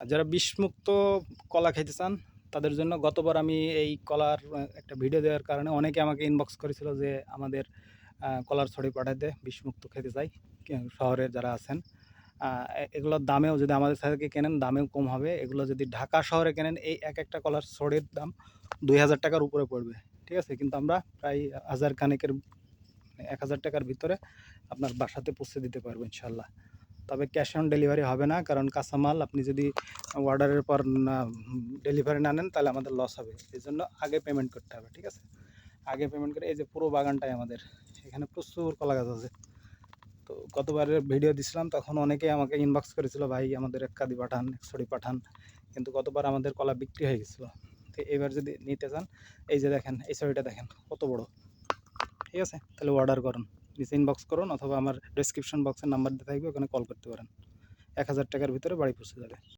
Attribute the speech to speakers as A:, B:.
A: আর যারা বিষমুক্ত কলা খেতে চান তাদের জন্য গতবার আমি এই কলার একটা ভিডিও দেওয়ার কারণে অনেকে আমাকে ইনবক্স করেছিল যে আমাদের কলার ছড়ি পাঠাতে বিষমুক্ত খেতে চাই শহরের যারা আছেন। এগুলোর দামেও যদি আমাদের থেকে কেনেন দামেও কম হবে। এগুলো যদি ঢাকা শহরে কেনেন এই একটা কলার ছড়ির দাম 2000 টাকার উপরে পড়বে, ঠিক আছে? কিন্তু আমরা প্রায় 1000 খানেকের 1000 টাকার ভিতরে আপনার বাসাতে পৌঁছে দিতে পারবো ইনশাল্লাহ। তবে ক্যাশ অন ডেলিভারি হবে না, কারণ কাঁচামাল আপনি যদি অর্ডারের পর না ডেলিভারি না নেন তাহলে আমাদের লস হবে। এই জন্য আগে পেমেন্ট করতে হবে, ঠিক আছে? আগে পেমেন্ট করে এই যে পুরো বাগানটাই আমাদের, এখানে প্রচুর কলা গাছ আছে। তো গতবারের ভিডিও দিছিলাম তখন অনেকেই আমাকে ইনবক্স করেছিল, ভাই আমাদের এক কাদি পাঠান, এক ছড়ি পাঠান, কিন্তু গতবার আমাদের কলা বিক্রি হয়ে গেছিলো। তো এবার যদি নিতে চান এই যে দেখেন এই ছড়িটা দেখেন কত বড়, ঠিক আছে? তাহলে অর্ডার করুন, নিচে ইনবক্স করুন অথবা আমার ডেসক্রিপশন বক্সের নাম্বার দিয়ে থাকবে, ওখানে কল করতে পারেন। 1000 টাকার ভিতরে বাড়ি পৌঁছে যাবে।